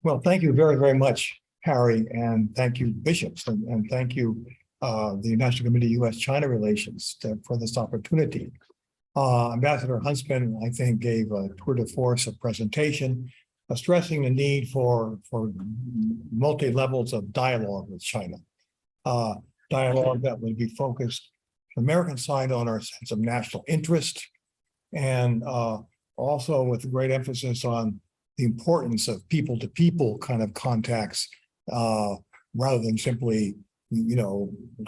Well, thank you very, very much, Harry, and thank you, bishops, and thank you, the National Committee U.S. China Relations for this opportunity. Ambassador Huntsman, I think, gave a tour de force of presentation, stressing the need for multi-levels of dialogue with China. Dialogue that would be focused, the American side, on our sense of national interest, and also with a great emphasis on the importance of people-to-people kind of contacts, rather than simply,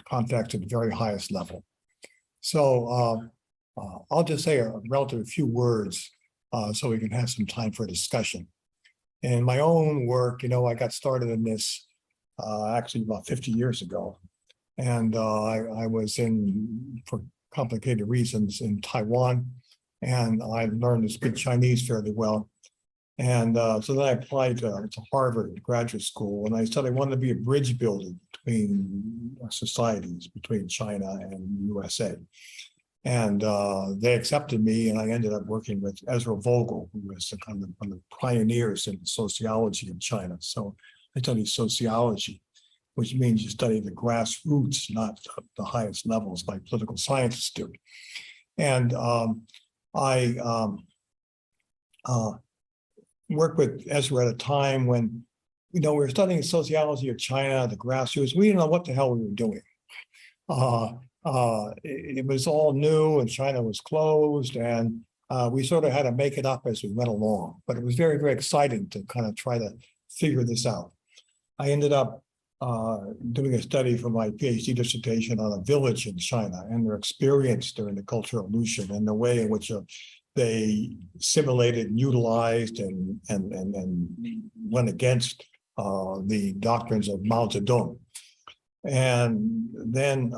contacts at the very highest level. So I'll just say a relatively few words so we can have some time for discussion. In my own work, I got started in this actually about 50 years ago. And I was for complicated reasons, in Taiwan, and I learned to speak Chinese fairly well. And so then I applied to Harvard graduate school, and I said I wanted to be a bridge builder between societies, between China and USA. And they accepted me, and I ended up working with Ezra Vogel, who was one of the pioneers in sociology in China. So I studied sociology, which means you study the grassroots, not the highest levels like political scientists do. And I worked with Ezra at a time when, we were studying sociology of China, the grassroots. We didn't know what the hell we were doing. It was all new, and China was closed, and we sort of had to make it up as we went along. But it was very, very exciting to kind of try to figure this out. I ended up doing a study for my PhD dissertation on a village in China and their experience during the Cultural Revolution and the way in which they simulated and utilized and went against the doctrines of Mao Zedong. And then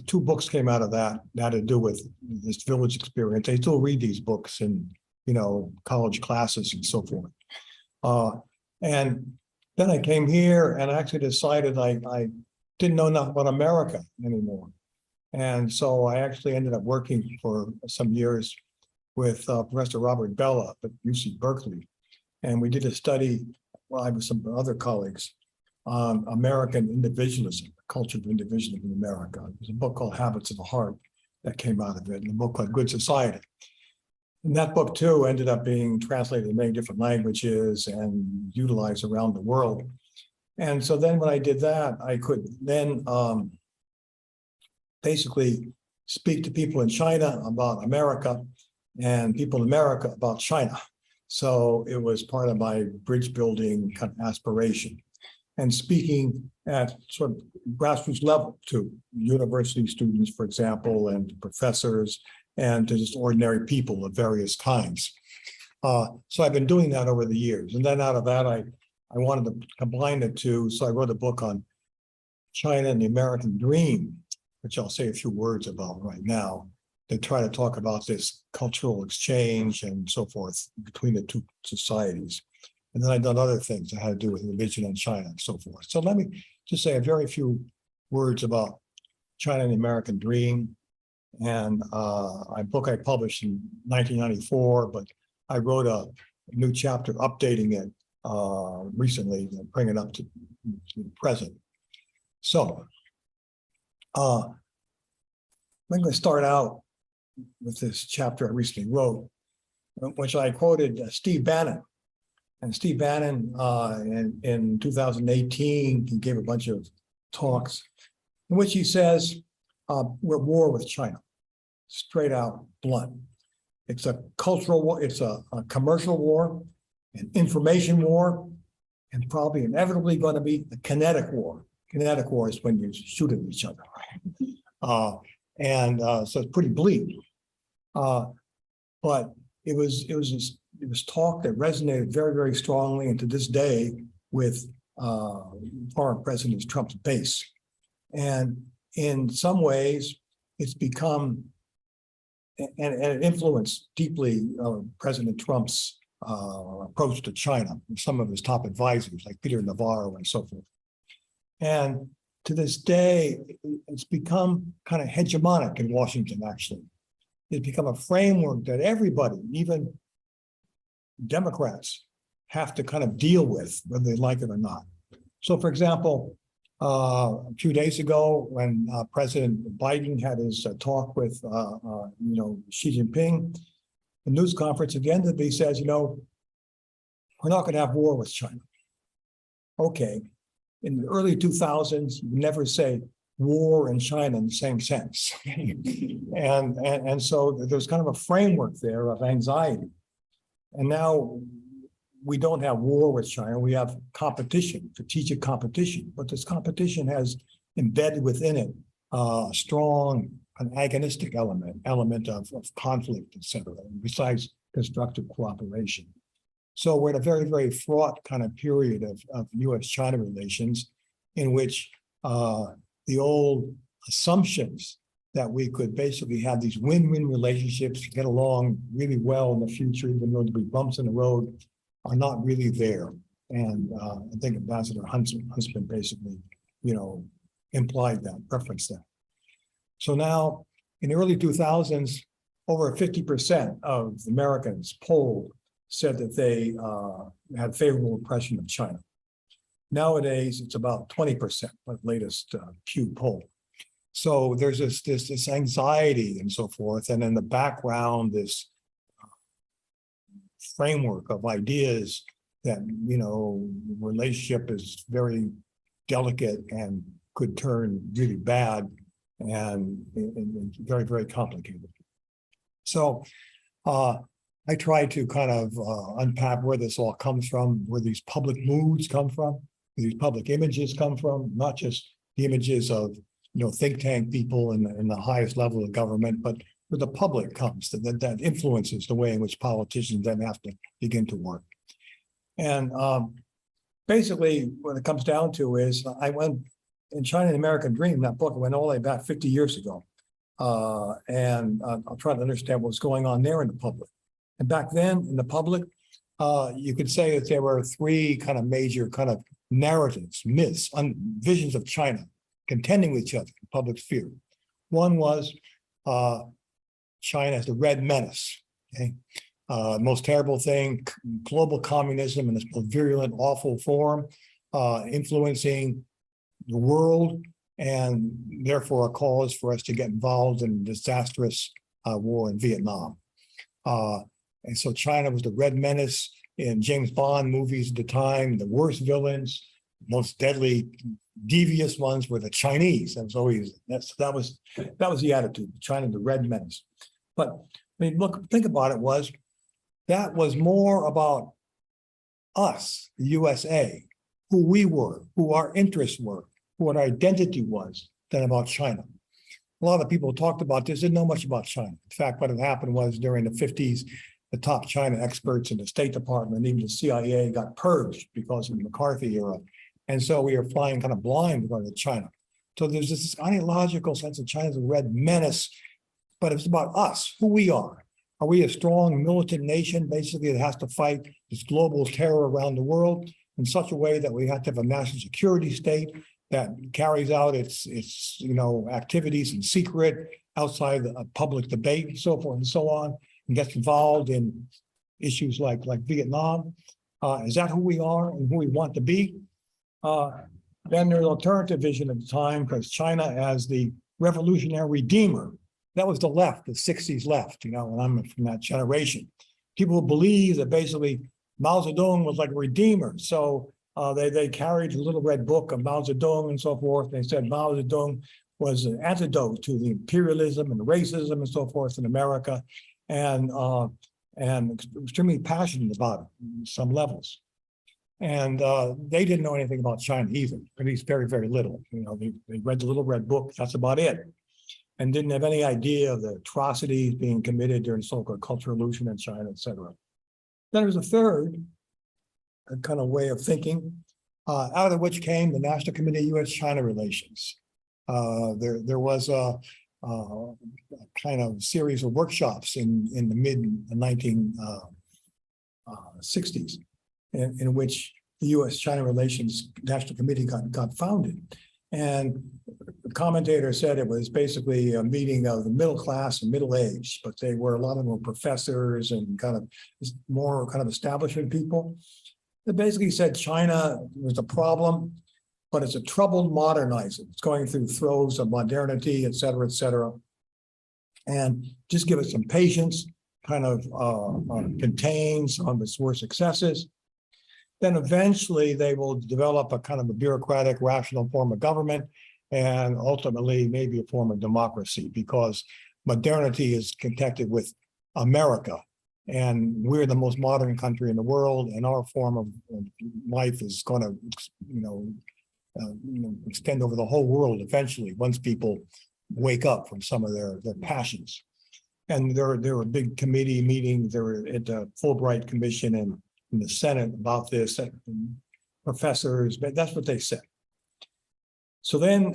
two books came out of that had to do with this village experience. I still read these books in, college classes and so forth. And then I came here and I actually decided I didn't know enough about America anymore. And so I actually ended up working for some years with Professor Robert Bella at UC Berkeley. And we did a study, I with some other colleagues, on American individualism, the culture of individualism in America. There's a book called Habits of the Heart that came out of it, and a book called Good Society. And that book, too, ended up being translated in many different languages and utilized around the world. And so then when I did that, I could then basically speak to people in China about America and people in America about China. So it was part of my bridge building kind of aspiration. And speaking at sort of grassroots level to university students, for example, and professors, and to just ordinary people of various kinds. So I've been doing that over the years. And then out of that, I wanted to combine the two. So I wrote a book on China and the American Dream, which I'll say a few words about right now, to try to talk about this cultural exchange and so forth between the two societies. And then I've done other things that had to do with religion and China and so forth. So let me just say a very few words about China and the American Dream. And a book I published in 1994, but I wrote a new chapter updating it recently and bring it up to the present. So I'm going to start out with this chapter I recently wrote, which I quoted Steve Bannon. And Steve Bannon, in 2018, he gave a bunch of talks in which he says, we're at war with China, straight out blunt. It's a cultural war, it's a commercial war, an information war, and probably inevitably going to be a kinetic war. Kinetic war is when you shoot at each other, right? So it's pretty bleak. But it was talk that resonated very, very strongly, and to this day with former President Trump's base. And in some ways, it's become, and it influenced deeply President Trump's approach to China, and some of his top advisors, like Peter Navarro and so forth. And to this day, it's become kind of hegemonic in Washington, actually. It's become a framework that everybody, even Democrats, have to kind of deal with, whether they like it or not. So, for example, a few days ago, when President Biden had his talk with, Xi Jinping, the news conference at the end of it, he says, we're not going to have war with China. Okay. In the early 2000s, you never say war and China in the same sense. and so there's kind of a framework there of anxiety. And now we don't have war with China, we have competition, strategic competition, but this competition has embedded within it a strong, an agonistic element of conflict, et cetera, besides constructive cooperation. So we're in a very, very fraught kind of period of U.S. China relations in which the old assumptions that we could basically have these win-win relationships, get along really well in the future, even though there'll be bumps in the road, are not really there. And I think Ambassador Huntsman basically, implied that, referenced that. So now, in the early 2000s, over 50% of Americans polled said that they had favorable impression of China. Nowadays, it's about 20%, the latest Pew poll. So there's this anxiety and so forth, and in the background, this framework of ideas that relationship is very delicate and could turn really bad and very, very complicated. So I try to kind of unpack where this all comes from, where these public moods come from, where these public images come from, not just the images of think tank people in the highest level of government, but where the public comes, that influences the way in which politicians then have to begin to work. And basically, what it comes down to is I went in China, the American Dream, that book, I went all the way back 50 years ago. And I'll try to understand what's going on there in the public. And back then, in the public, you could say that there were three kind of major kind of narratives, myths, visions of China contending with each other in public sphere. One was China as the red menace, okay? Most terrible thing, global communism in its most virulent, awful form, influencing the world, and therefore a cause for us to get involved in a disastrous war in Vietnam. And so China was the red menace in James Bond movies at the time. The worst villains, most deadly, devious ones were the Chinese. That was always that was the attitude. China, the red menace. But I mean, think about it. That was more about us, the USA, who we were, who our interests were, who our identity was, than about China. A lot of people talked about this, didn't know much about China. In fact, what had happened was during the 50s, the top China experts in the State Department, even the CIA, got purged because of the McCarthy era. And so we are flying kind of blind regarding China. So there's this ideological sense of China as a red menace, but it's about us, who we are. Are we a strong militant nation, basically, that has to fight this global terror around the world in such a way that we have to have a national security state that carries out its activities in secret, outside the public debate, and so forth and so on, and gets involved in issues like Vietnam? Is that who we are and who we want to be? Then there's an alternative vision at the time, because China as the revolutionary redeemer. That was the left, the 60s left, and I'm from that generation. People believe that basically Mao Zedong was like a redeemer. So they carried a little red book of Mao Zedong and so forth. They said Mao Zedong was an antidote to the imperialism and racism and so forth in America, and extremely passionate about it on some levels. And they didn't know anything about China either, at least very, very little. They read the little red book, that's about it, and didn't have any idea of the atrocities being committed during the so-called Cultural Revolution in China, et cetera. Then there was a third kind of way of thinking, out of which came the National Committee of U.S. China Relations. There was a kind of series of workshops in the mid-1960s in which the U.S. China Relations National Committee got founded. And the commentator said it was basically a meeting of the middle class and middle age, but a lot of them were professors and kind of more establishment people. They basically said China was a problem, but it's a troubled modernizer. It's going through throes of modernity, et cetera, and just give it some patience, kind of contain some of its worst successes. Then eventually they will develop a kind of a bureaucratic, rational form of government, and ultimately maybe a form of democracy, because modernity is connected with America, and we're the most modern country in the world, and our form of life is going to, extend over the whole world eventually once people wake up from some of their passions. And there were big committee meetings. There were at the Fulbright Commission and in the Senate about this, and professors, but that's what they said. So then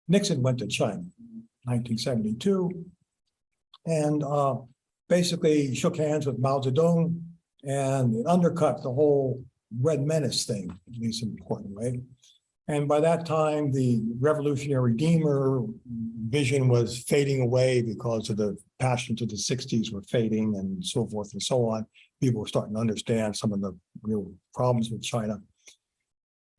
Nixon went to China, 1972, and basically shook hands with Mao Zedong, and it undercut the whole Red Menace thing in some important way. And by that time, the revolutionary redeemer vision was fading away because of the passions of the 60s were fading and so forth and so on. People were starting to understand some of the real problems with China.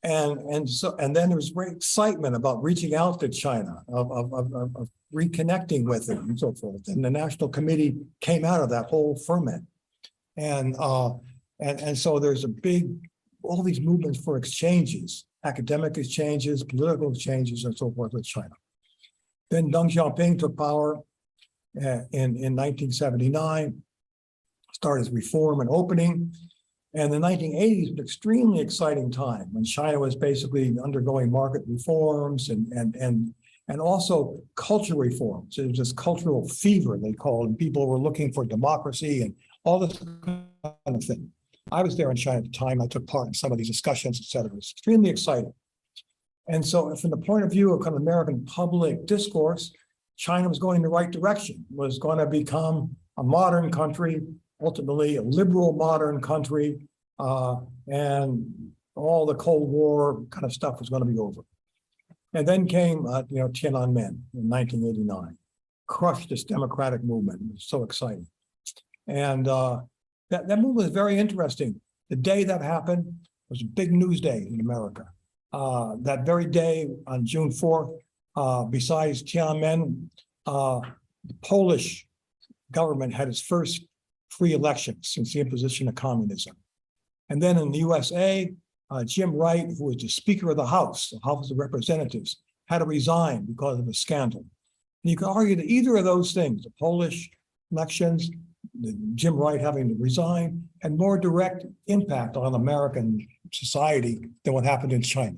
And then there was great excitement about reaching out to China, of reconnecting with it and so forth. And the National Committee came out of that whole ferment. And so there's all these movements for exchanges, academic exchanges, political exchanges, and so forth with China. Then Deng Xiaoping took power in 1979, started reform and opening. And the 1980s was an extremely exciting time when China was basically undergoing market reforms and also cultural reforms. It was this cultural fever, they called, and people were looking for democracy and all this kind of thing. I was there in China at the time. I took part in some of these discussions, et cetera. It was extremely exciting. And so from the point of view of kind of American public discourse, China was going in the right direction, was going to become a modern country, ultimately a liberal modern country, and all the Cold War kind of stuff was going to be over. And then came, Tiananmen in 1989, crushed this democratic movement. It was so exciting. And that movement was very interesting. The day that happened was a big news day in America. That very day on June 4th, besides Tiananmen, the Polish government had its first free election since the imposition of communism. And then in the USA, Jim Wright, who was the Speaker of the House of Representatives, had to resign because of a scandal. And you could argue that either of those things, the Polish elections, Jim Wright having to resign, had more direct impact on American society than what happened in China.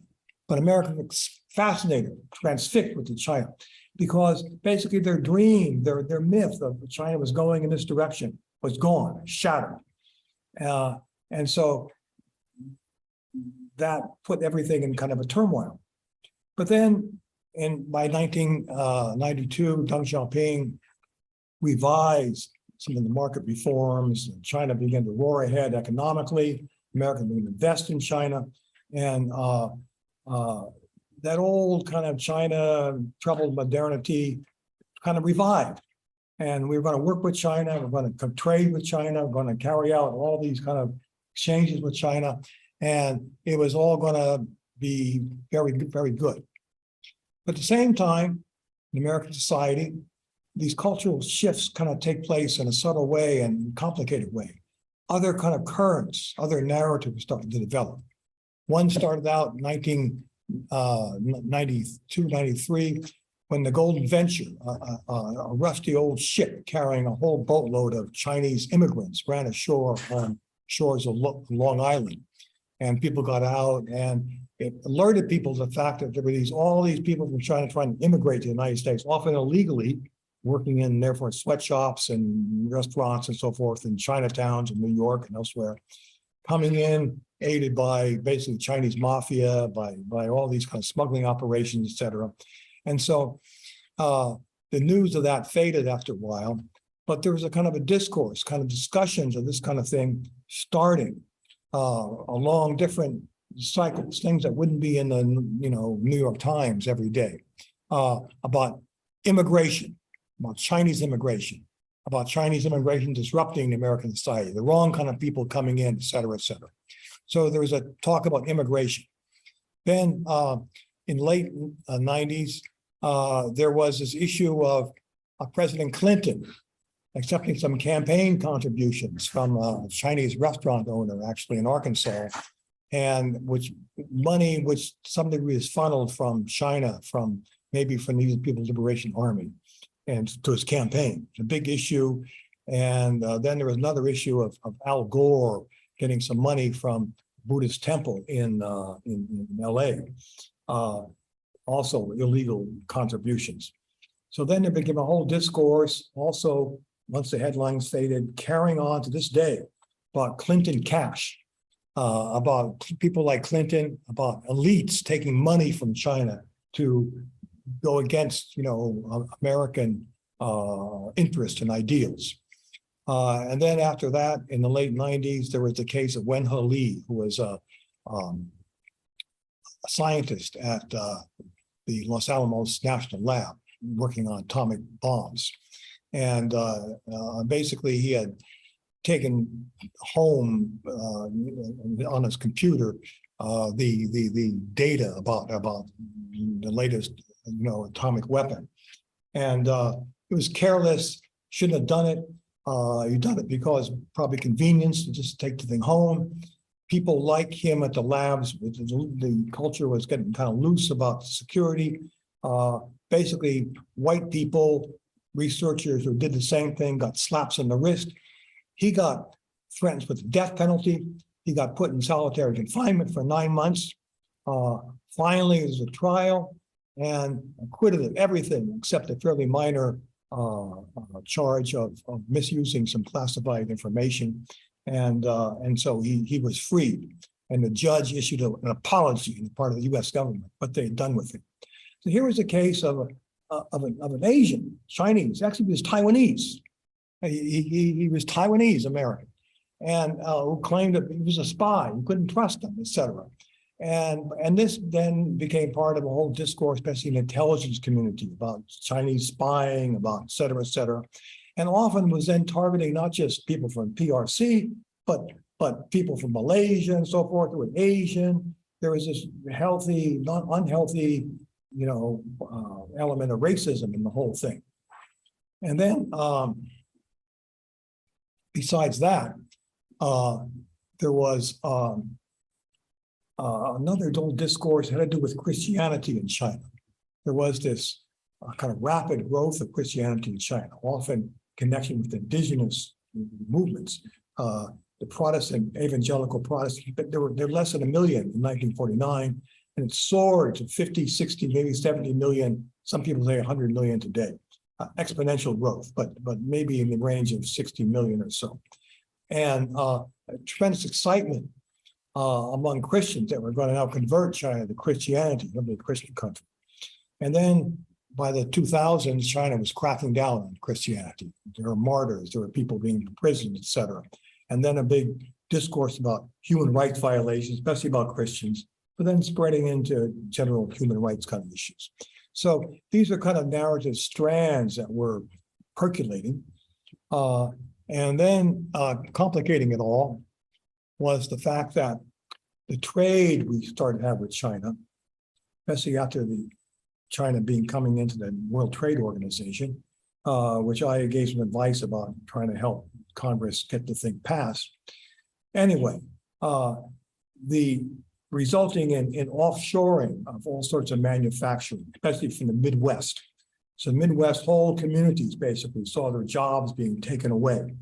But Americans were fascinated, transfixed with China, because basically their dream, their myth of China was going in this direction was gone, shattered. And so that put everything in kind of a turmoil. But then by 1992, Deng Xiaoping revised some of the market reforms, and China began to roar ahead economically. America began to invest in China. And that old kind of China troubled modernity kind of revived. And we were going to work with China, we're going to trade with China, we're going to carry out all these kind of exchanges with China. And it was all going to be very, very good. But at the same time, in American society, these cultural shifts kind of take place in a subtle way and complicated way. Other kind of currents, other narratives started to develop. One started out in 1992, 93, when the Golden Venture, a rusty old ship carrying a whole boatload of Chinese immigrants, ran ashore on shores of Long Island. And people got out, and it alerted people to the fact that there were all these people from China trying to immigrate to the United States, often illegally, working in, therefore, sweatshops and restaurants and so forth in Chinatowns in New York and elsewhere, coming in, aided by basically Chinese mafia, by all these kind of smuggling operations, et cetera. And so the news of that faded after a while, but there was a kind of a discourse, kind of discussions of this kind of thing starting along different cycles, things that wouldn't be in the New York Times every day, about immigration, about Chinese immigration, about Chinese immigration disrupting American society, the wrong kind of people coming in, et cetera, et cetera. So there was a talk about immigration. Then in late 90s, there was this issue of President Clinton accepting some campaign contributions from a Chinese restaurant owner, actually in Arkansas, and which to some degree is funneled from China, maybe from the People's Liberation Army, and to his campaign. It's a big issue. And then there was another issue of Al Gore getting some money from Buddhist temple in LA, also illegal contributions. So then there became a whole discourse, also, once the headlines faded, carrying on to this day about Clinton cash, about people like Clinton, about elites taking money from China to go against, American interests and ideals. And then after that, in the late 90s, there was the case of Wen He Li, who was a scientist at the Los Alamos National Lab working on atomic bombs. And basically, he had taken home on his computer the data about the latest atomic weapon, and it was careless. Shouldn't have done it. He done it because probably convenience to just take the thing home. People like him at the labs. The culture was getting kind of loose about security. Basically, white people, researchers who did the same thing, got slaps on the wrist. He got threatened with the death penalty. He got put in solitary confinement for 9 months. Finally, there was a trial and acquitted of everything except a fairly minor charge of misusing some classified information. And so he was freed. And the judge issued an apology on the part of the U.S. government, what they had done with him. So here was a case of an Asian, Chinese, actually he was Taiwanese. He was Taiwanese American, and who claimed that he was a spy. You couldn't trust him, et cetera. And this then became part of a whole discourse, especially in the intelligence community, about Chinese spying, about et cetera, and often was then targeting not just people from PRC, but people from Malaysia and so forth, who were Asian. There was this healthy, not unhealthy, element of racism in the whole thing. And then, besides that, there was another old discourse that had to do with Christianity in China. There was this kind of rapid growth of Christianity in China, often connection with indigenous movements. The Protestant, evangelical Protestant, but there were less than 1 million in 1949, and it soared to 50, 60, maybe 70 million. Some people say 100 million today. Exponential growth, but maybe in the range of 60 million or so. And tremendous excitement among Christians that were going to now convert China to Christianity, a Christian country. And then by the 2000s, China was cracking down on Christianity. There were martyrs, there were people being imprisoned, et cetera. And then a big discourse about human rights violations, especially about Christians, but then spreading into general human rights kind of issues. So these are kind of narrative strands that were percolating. And then complicating it all was the fact that the trade we started to have with China, especially after the China coming into the World Trade Organization, which I gave some advice about trying to help Congress get the thing passed. Anyway, the resulting in offshoring of all sorts of manufacturing, especially from the Midwest. So Midwest whole communities basically saw their jobs being taken away.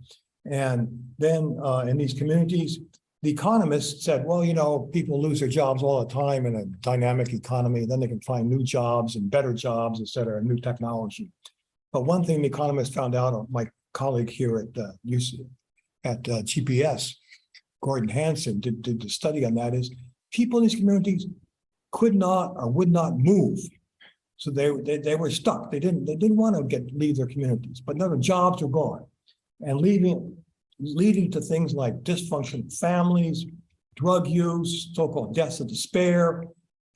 And then in these communities, the economists said, well, people lose their jobs all the time in a dynamic economy. Then they can find new jobs and better jobs, et cetera, and new technology. But one thing the economists found out, my colleague here at UC, at GPS, Gordon Hansen, did the study on that, is people in these communities could not or would not move. So they were stuck. They didn't want to leave their communities, but none of the jobs were gone. And leading to things like dysfunctional families, drug use, so-called deaths of despair,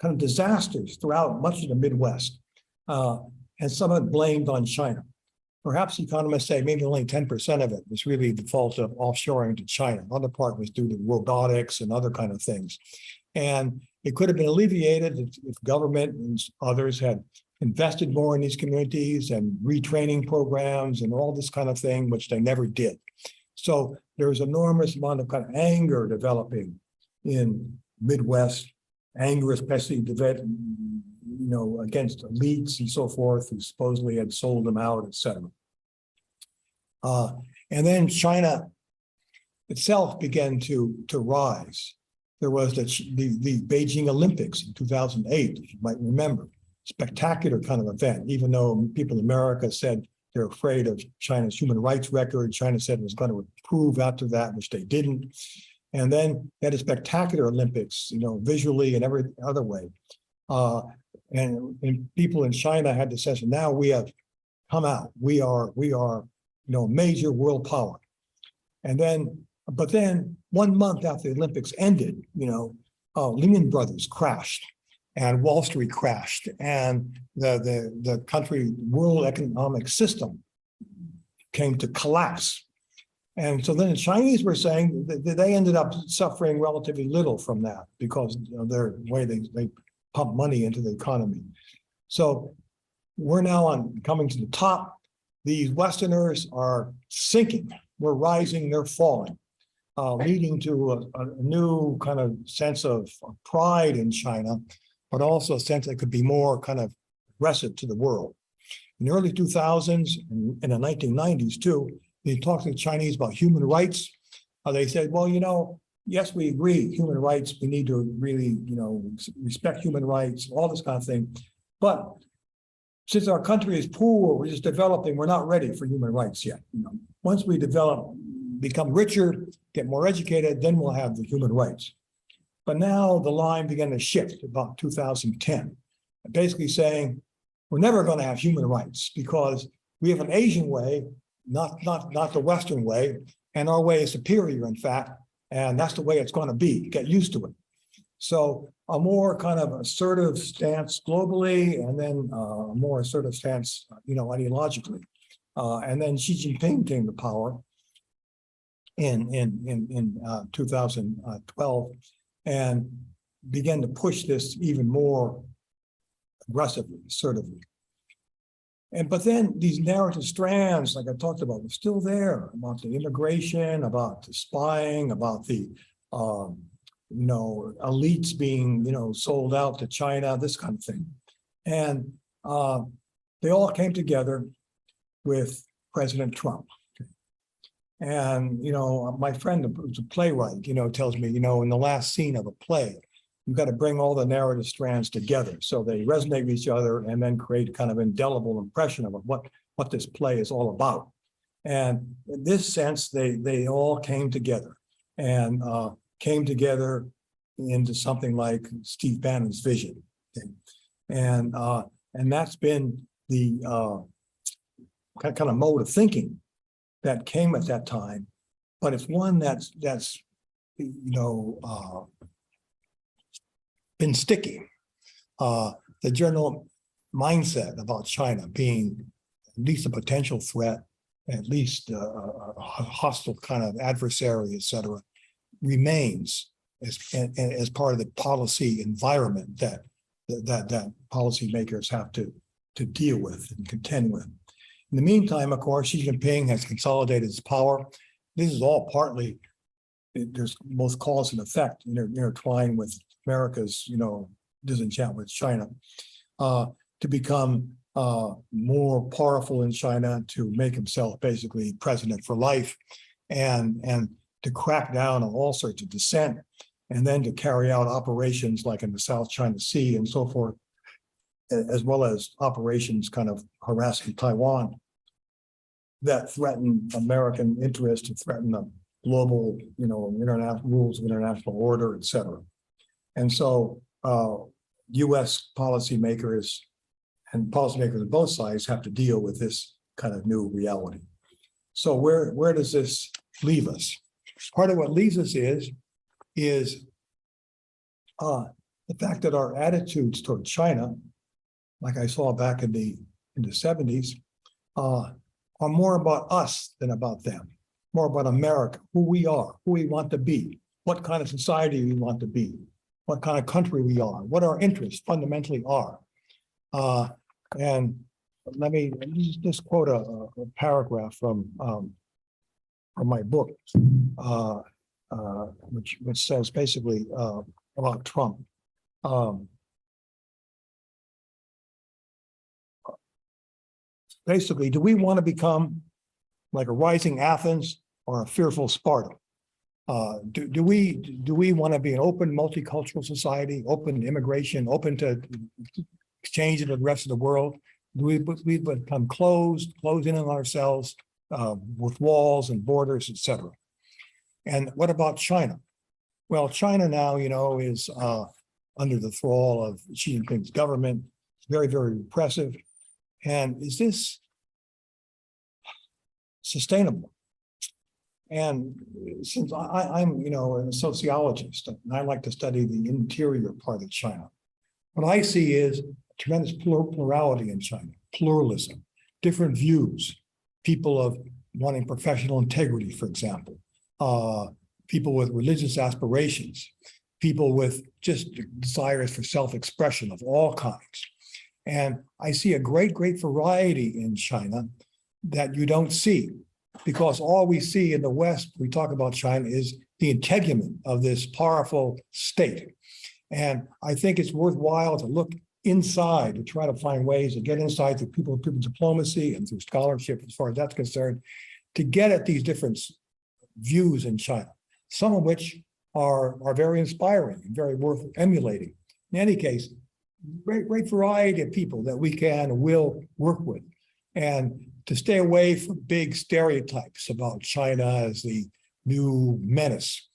kind of disasters throughout much of the Midwest. And some of it blamed on China. perhaps economists say maybe only 10% of it was really the fault of offshoring to China. Another part was due to robotics and other kind of things. And it could have been alleviated if government and others had invested more in these communities and retraining programs and all this kind of thing, which they never did. So there was enormous amount of kind of anger developing in Midwest, anger especially against elites and so forth who supposedly had sold them out, etc. And then China itself began to rise. There was the Beijing Olympics in 2008, if you might remember, spectacular kind of event, even though people in America said they're afraid of China's human rights record. China said it was going to improve after that, which they didn't. And then they had a spectacular Olympics, visually and every other way. And people in China had the sense, now we have come out. We are, major world power. But then 1 month after the Olympics ended, Lehman Brothers crashed and Wall Street crashed and the country world economic system came to collapse. And so then the Chinese were saying that they ended up suffering relatively little from that because of their way they pump money into the economy. So we're now coming to the top. These Westerners are sinking. We're rising, they're falling, leading to a new kind of sense of pride in China, but also a sense that could be more kind of aggressive to the world. In the early 2000s and in the 1990s too, they talked to the Chinese about human rights. They said, well, yes, we agree, human rights, we need to really, respect human rights, all this kind of thing. But since our country is poor, we're just developing, we're not ready for human rights yet. Once we become richer, get more educated, then we'll have the human rights. But now the line began to shift about 2010, basically saying, we're never going to have human rights because we have an Asian way, not the Western way, and our way is superior, in fact, and that's the way it's going to be. Get used to it. So a more kind of assertive stance globally, and then a more assertive stance, ideologically. And then Xi Jinping came to power in 2012 and began to push this even more aggressively, assertively. But then these narrative strands, like I talked about, were still there about the immigration, about the spying, about the elites being sold out to China, this kind of thing. And they all came together with President Trump. And my friend who's a playwright, tells me, in the last scene of a play, you've got to bring all the narrative strands together so they resonate with each other and then create kind of indelible impression of what this play is all about. And in this sense, they all came together and came together into something like Steve Bannon's vision. And that's been the kind of mode of thinking that came at that time, but it's one that's been sticky. The general mindset about China being at least a potential threat, at least a hostile kind of adversary, et cetera, remains as part of the policy environment that policymakers have to deal with and contend with. In the meantime, of course, Xi Jinping has consolidated his power. This is all partly, there's both cause and effect intertwined with America's, disenchantment with China, to become more powerful in China, to make himself basically president for life, and to crack down on all sorts of dissent, and then to carry out operations like in the South China Sea and so forth, as well as operations kind of harassing Taiwan that threaten American interests and threaten the global, international rules of international order, et cetera. And so U.S. policymakers and policymakers on both sides have to deal with this kind of new reality. So where does this leave us? Part of what leaves us is the fact that our attitudes toward China, like I saw back in the 70s, are more about us than about them, more about America, who we are, who we want to be, what kind of society we want to be, what kind of country we are, what our interests fundamentally are. And let me just quote a paragraph from my book, which says basically about Trump. Basically, do we want to become like a rising Athens or a fearful Sparta? Do we want to be an open multicultural society, open to immigration, open to exchange with the rest of the world? Do we become closed in on ourselves with walls and borders, etc.? And what about China? Well, China now, is under the thrall of Xi Jinping's government. It's very, very repressive. And is this sustainable? And since I'm, a sociologist, and I like to study the interior part of China, what I see is tremendous plurality in China, pluralism, different views, people of wanting professional integrity, for example, people with religious aspirations, people with just desires for self-expression of all kinds. And I see a great variety in China that you don't see, because all we see in the West, we talk about China, is the integument of this powerful state. And I think it's worthwhile to look inside, to try to find ways to get inside through people diplomacy and through scholarship, as far as that's concerned, to get at these different views in China, some of which are very inspiring and very worth emulating. In any case, great variety of people that we can and will work with, and to stay away from big stereotypes about China as the new menace.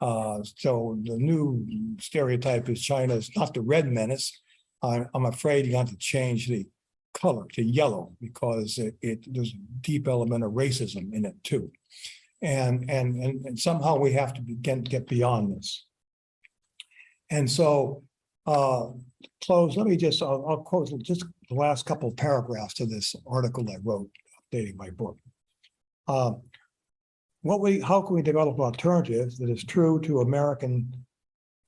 So the new stereotype is China is not the red menace. I'm afraid you have to change the color to yellow, because there's a deep element of racism in it too. And somehow we have to get beyond this. And so close, I'll quote just the last couple of paragraphs of this article I wrote updating my book. How can we develop alternatives that is true to American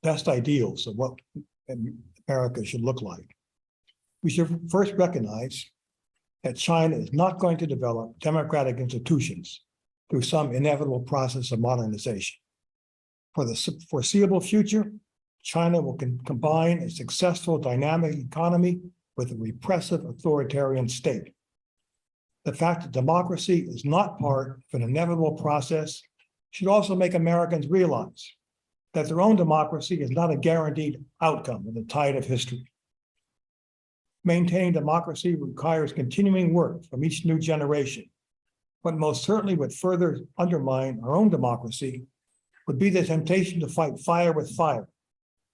best ideals of what America should look like? We should first recognize that China is not going to develop democratic institutions through some inevitable process of modernization. For the foreseeable future, China will combine a successful dynamic economy with a repressive authoritarian state. The fact that democracy is not part of an inevitable process should also make Americans realize that their own democracy is not a guaranteed outcome of the tide of history. Maintaining democracy requires continuing work from each new generation, but most certainly would further undermine our own democracy would be the temptation to fight fire with fire,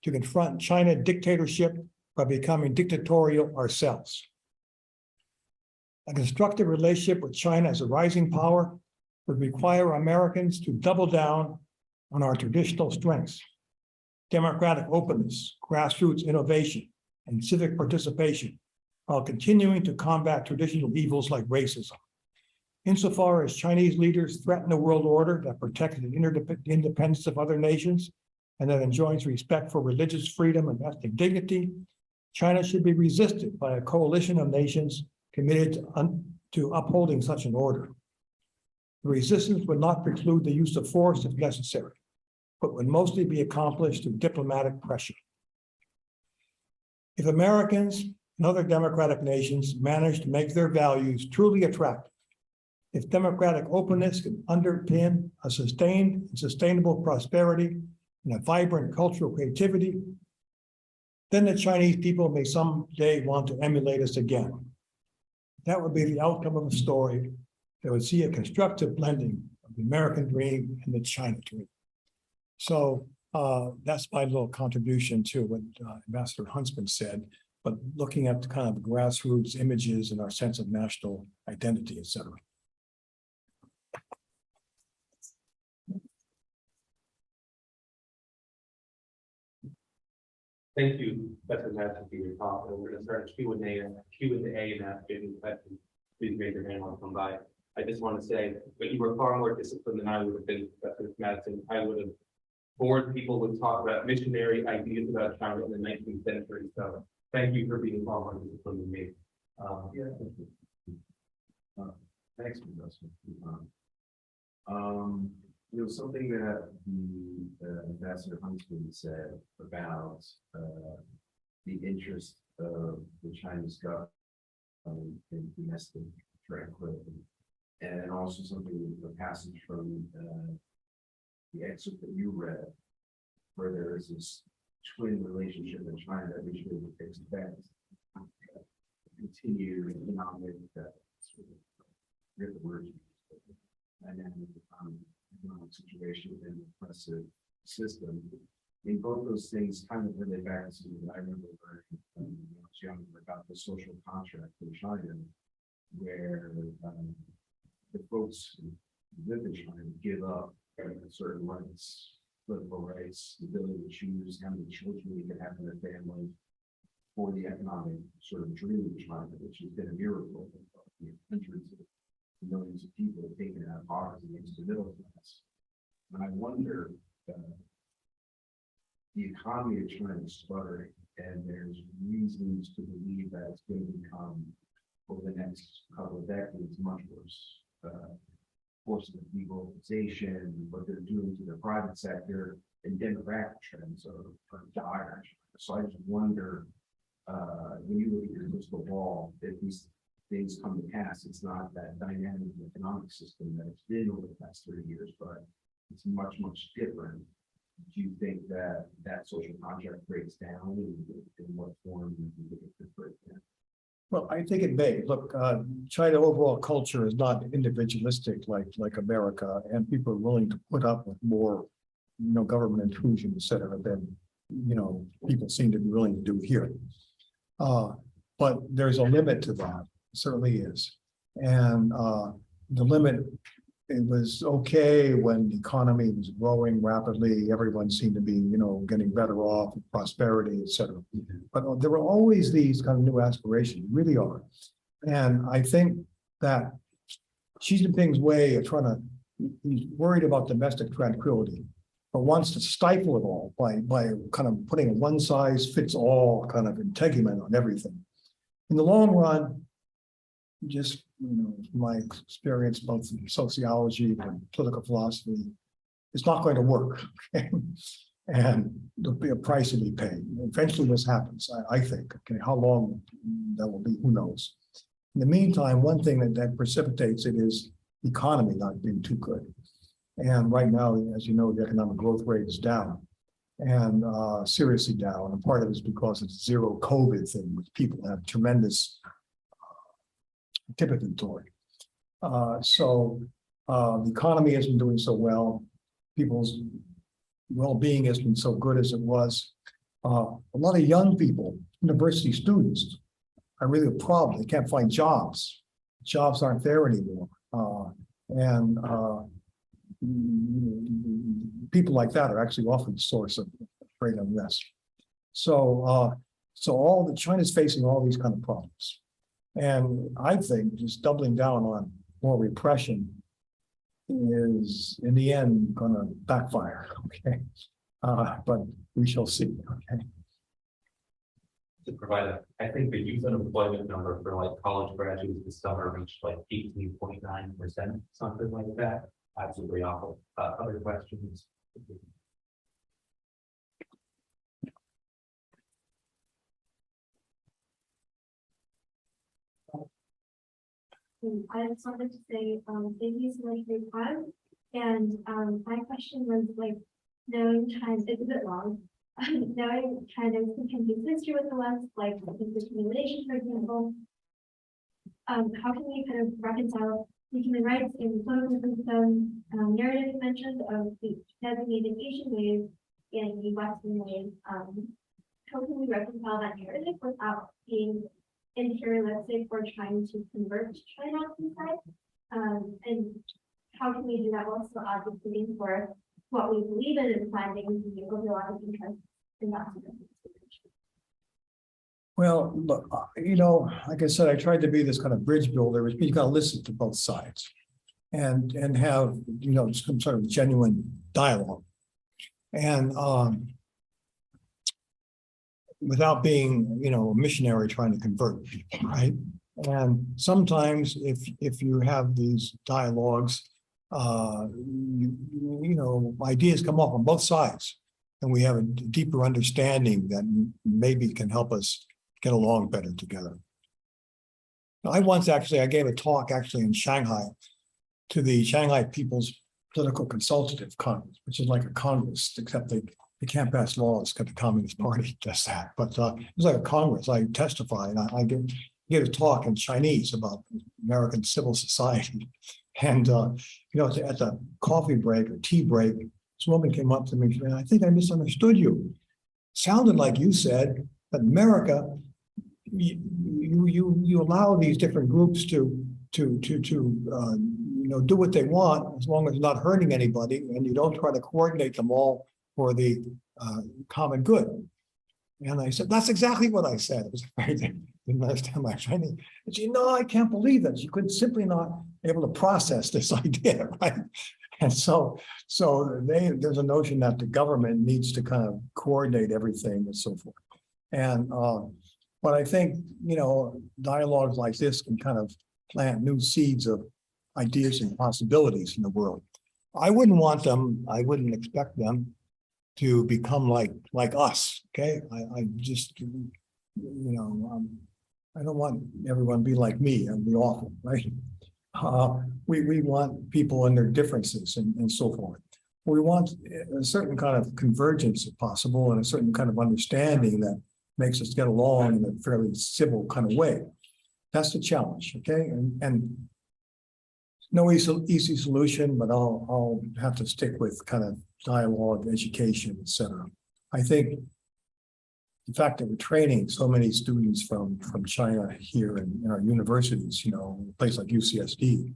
to confront China dictatorship by becoming dictatorial ourselves. A constructive relationship with China as a rising power would require Americans to double down on our traditional strengths: democratic openness, grassroots innovation, and civic participation, while continuing to combat traditional evils like racism. Insofar as Chinese leaders threaten a world order that protects the independence of other nations and that enjoys respect for religious freedom and ethnic dignity, China should be resisted by a coalition of nations committed to upholding such an order. The resistance would not preclude the use of force if necessary, but would mostly be accomplished through diplomatic pressure. If Americans and other democratic nations manage to make their values truly attractive, if democratic openness can underpin a sustained and sustainable prosperity and a vibrant cultural creativity, then the Chinese people may someday want to emulate us again. That would be the outcome of a story that would see a constructive blending of the American dream and the China dream. So that's my little contribution to what Ambassador Huntsman said, but looking at the kind of grassroots images and our sense of national identity, et cetera. Thank you, Professor Madsen, for your talk. And we're going to start a Q&A and ask any questions. Please raise your hand when I come by. I just want to say, but you were far more disciplined than I would have been, Professor Madsen. I would have bored people with talk about missionary ideas about China in the 19th century. So thank you for being far more disciplined than me. Yeah. Thanks, Professor. Something that the Ambassador Huntsman said about the interest of the Chinese government in domestic tranquility, and also something, a passage from the excerpt that you read, where there is this twin relationship in China that we should expect continued economic dynamic economic situation and oppressive system. In both those things kind of relate back to something that I remember learning when I was younger about the social contract in China, where the folks who live in China give up certain rights, political rights, the ability to choose how many children you can have in a family for the economic sort of dream of China, which has been a miracle. Hundreds of millions of people taken out of poverty into the middle class. And I wonder, the economy of China is sputtering, and there's reasons to believe that it's going to become, over the next couple of decades, much worse. Forces of deglobalization, what they're doing to the private sector, and demographic trends are dire. So I just wonder, when you look at your crystal ball, if these things come to pass, it's not that dynamic economic system that it's been over the past 30 years, but it's much, much different. Do you think that that social contract breaks down, and in what form do you think it could break down? Well, I think it may. Look, China overall culture is not individualistic like America, and people are willing to put up with more, government intrusion, et cetera, than, people seem to be willing to do here. But there's a limit to that, certainly is. And the limit, it was okay when the economy was growing rapidly, everyone seemed to be, getting better off, prosperity, et cetera. But there were always these kind of new aspirations, really are. And I think that Xi Jinping's way of he's worried about domestic tranquility, but wants to stifle it all by kind of putting a one size fits all kind of integument on everything. In the long run, just my experience both in sociology and political philosophy, it's not going to work. Okay? And there'll be a price to be paid. Eventually this happens, I think. Okay, how long that will be, who knows. In the meantime, one thing that precipitates it is the economy not being too good. And right now, as you know, the economic growth rate is down, and seriously down. And part of it is because it's zero COVID thing, which people have tremendous tip inventory. So the economy isn't doing so well. People's well-being isn't so good as it was. A lot of young people, university students, are really a problem. They can't find jobs. Jobs aren't there anymore. And people like that are actually often the source of great unrest. So China's facing all these kind of problems. And I think just doubling down on more repression is, in the end, going to backfire. Okay, but we shall see. Okay. To provide I think the youth unemployment number for college graduates this summer reached 18.9%, something like that. Absolutely awful. Other questions? I just wanted to say thank you so much for your time. And my question was knowing China, it's a bit long, knowing China's contentious history with the West, like the accumulation, for example, how can we kind of reconcile the human rights and the political system narrative mentioned of the designated Asian ways and the Western ways? How can we reconcile that narrative without being in here, let's say, for trying to convert China inside? And how can we do that while still advocating for what we believe in and finding the overall interest in that sort of situation? Well, look, like I said, I tried to be this kind of bridge builder, which means you got to listen to both sides. and have, some sort of genuine dialogue. And without being, a missionary trying to convert people, right? And sometimes if you have these dialogues, ideas come up on both sides, and we have a deeper understanding that maybe can help us get along better together. I gave a talk actually in Shanghai to the Shanghai People's Political Consultative Congress, which is like a Congress, except they can't pass laws because the Communist Party does that. But it was like a Congress. I testified. I gave a talk in Chinese about American civil society. And, at the coffee break or tea break, this woman came up to me and said, I think I misunderstood you. Sounded like you said that America, you allow these different groups to do what they want as long as it's not hurting anybody, and you don't try to coordinate them all for the common good. And I said, that's exactly what I said. It was didn't understand my Chinese. And she, no, I can't believe that. She could simply not able to process this idea, right? And so there's a notion that the government needs to kind of coordinate everything and so forth. And but I think, dialogues like this can kind of plant new seeds of ideas and possibilities in the world. I wouldn't expect them to become like us, okay? I just, I don't want everyone to be like me. That would be awful, right? We want people and their differences and so forth. We want a certain kind of convergence if possible, and a certain kind of understanding that makes us get along in a fairly civil kind of way. That's the challenge, okay? And no easy solution, but I'll have to stick with kind of dialogue, education, etc. I think the fact that we're training so many students from China here in our universities, a place like UCSD,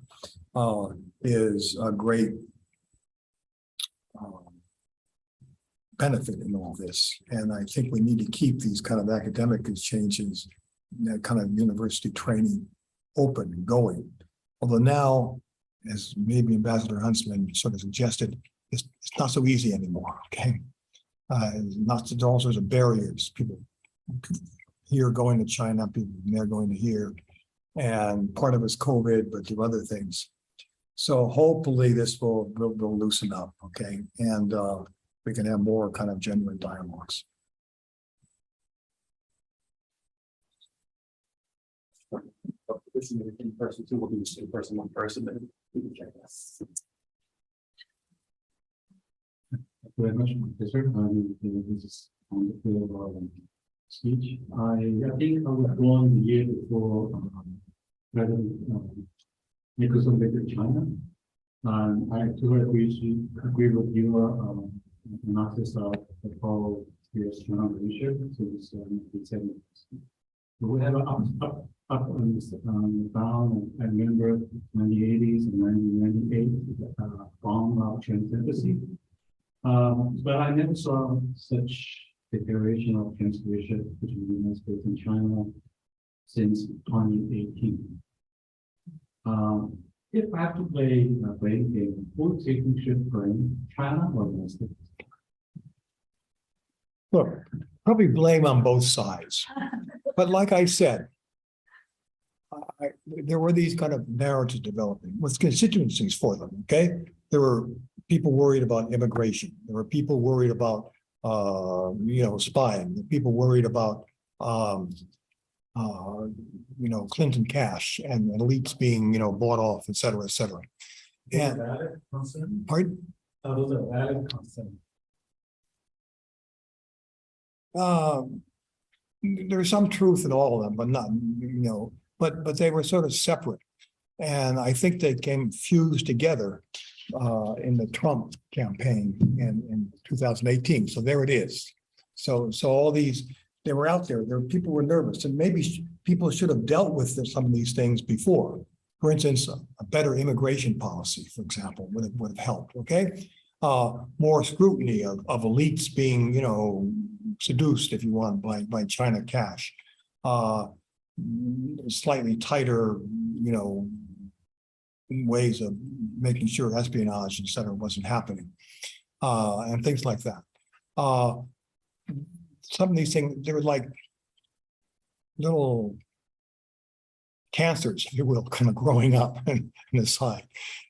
is a great benefit in all this. And I think we need to keep these kind of academic exchanges, that kind of university training open and going. Although now, as maybe Ambassador Huntsman sort of suggested, it's not so easy anymore, okay? There's all sorts of barriers. People here going to China, people there going to here. And part of it's COVID, but there are other things. So hopefully this will loosen up, okay? And we can have more kind of genuine dialogues. This is in person too. We'll do this in person, one person, then we can check this. Thank you very much, Professor. This is on the field of speech. I think I was born the year before President Nixon visited China. I totally agree with your analysis of the whole U.S China relationship since the 1970s. We have up and down. I remember 1980s and 1998 bomb of trans-embassy. But I never saw such declaration of trans-relationship between the United States and China since 2018. If I have to play a blame game, who do you think should blame, China or the United States? Look, probably blame on both sides. But like I said, there were these kind of narratives developing with constituencies for them, okay? There were people worried about immigration. There were people worried about, spying. People worried about, Clinton cash and elites being, bought off, et cetera, et cetera. And, valid concern? pardon? Those are valid concerns. There's some truth in all of them, but not, but they were sort of separate. And I think they came fused together in the Trump campaign in 2018. So there it is. So all these, they were out there. People were nervous, and maybe people should have dealt with some of these things before. For instance, a better immigration policy, for example, would have helped. Okay, more scrutiny of elites being, seduced, if you want, by China cash. Slightly tighter, ways of making sure espionage, et cetera, wasn't happening, and things like that. Some of these things, they were like little cancers, if you will, kind of growing up in the side.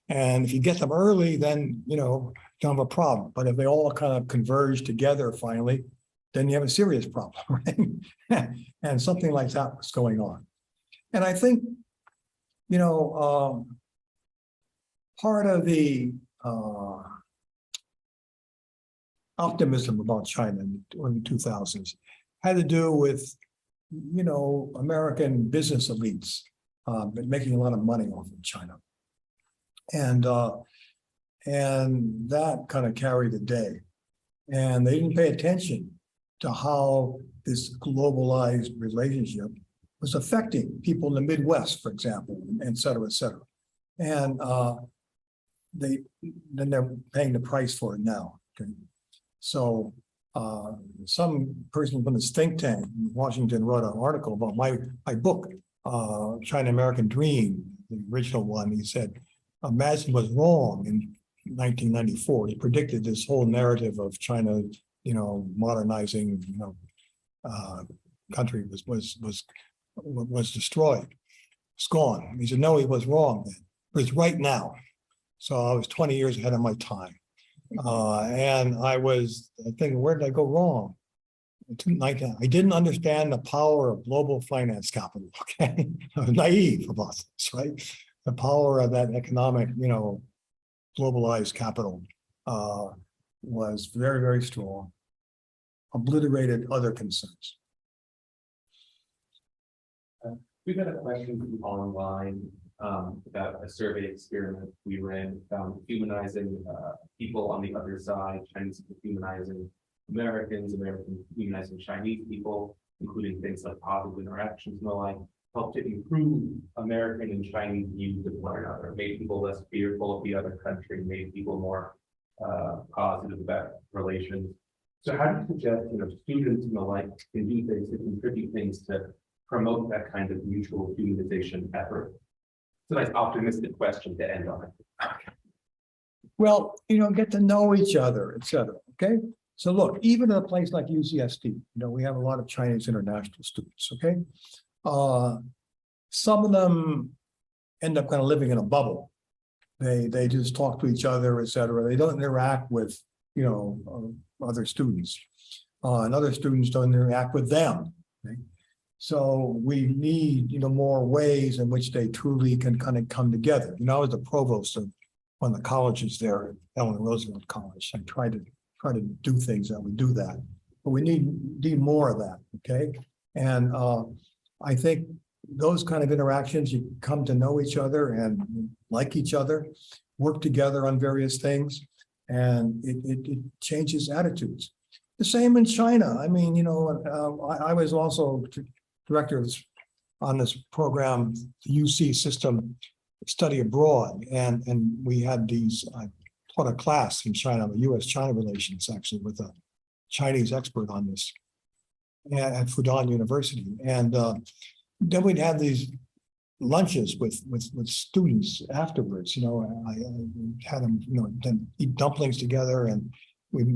And if you get them early, then, you know, you don't have a problem. But if they all kind of converge together finally, then you have a serious problem, right? And something like that was going on. And I think, you know, part of the optimism about China in the 2000s had to do with, you know, American business elites making a lot of money off of China. And that kind of carried the day. And they didn't pay attention to how this globalized relationship was affecting people in the Midwest, for example, et cetera, et cetera. And then they're paying the price for it now. Okay. So some person from this think tank in Washington wrote an article about my book, China American Dream, the original one. He said, Madsen was wrong in 1994. He predicted this whole narrative of China, you know, modernizing, you know, country was destroyed. It's gone. He said, no, he was wrong then, but it's right now. So I was 20 years ahead of my time. And I was thinking, where did I go wrong? I didn't understand the power of global finance capital. Okay, I was naive about this, right? The power of that economic, you know, globalized capital was very, very strong, obliterated other concerns. We got a question from online about a survey experiment we ran, humanizing people on the other side, Chinese people humanizing Americans, Americans humanizing Chinese people, including things like positive interactions and the like, helped to improve American and Chinese views of one another, made people less fearful of the other country, made people more positive about relations. So how do you suggest, you know, students and the like can do things to contribute things to promote that kind of mutual humanization effort? It's a nice optimistic question to end on. Well, you know, get to know each other, et cetera. Okay. So look, even in a place like UCSD, you know, we have a lot of Chinese international students. Okay. Some of them end up kind of living in a bubble. They just talk to each other, et cetera. They don't interact with, you know, other students. And other students don't interact with them. Okay? So we need, you know, more ways in which they truly can kind of come together. You know, I was the provost of one of the colleges there at Eleanor Roosevelt College. I try to do things that would do that, but we need more of that. Okay, and I think those kind of interactions, you come to know each other and like each other, work together on various things, and it changes attitudes. The same in China. I mean, you know, I was also director on this program, the UC system study abroad, and we had these. I taught a class in China, U.S. China relations, actually, with a Chinese expert on this at Fudan University, and then we'd have these lunches with students afterwards. You know, I had them, you know, then eat dumplings together, and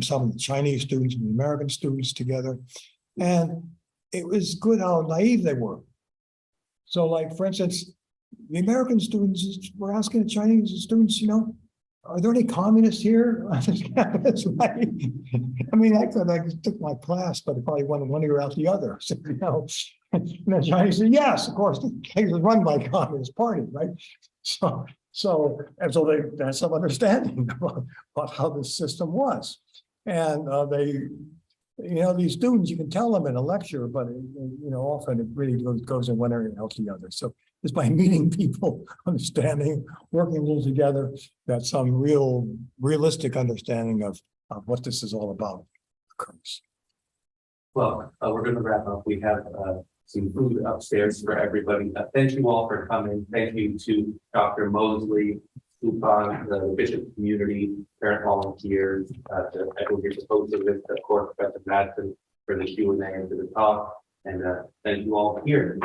some of the Chinese students and the American students together, and it was good how naive they were. So, like, for instance, the American students were asking the Chinese students, you know, are there any communists here on this campus? Right? I mean, I took my class, but it probably went one ear out the other. So, you know, and the Chinese said, yes, of course, the place is run by a Communist Party, right? So they had some understanding about how the system was. And they, you know, these students, you can tell them in a lecture, but you know, often it really goes in one area and out the other. So it's by meeting people, understanding, working a little together, that some realistic understanding of what this is all about occurs. Well, we're going to wrap up. We have some food upstairs for everybody. Thank you all for coming. Thank you to Dr. Mosley, Fudan, the Bishop community, parent volunteers, to everyone who's opposed to this, of course, Professor Madsen for the Q&A and for the talk. And thank you all for here.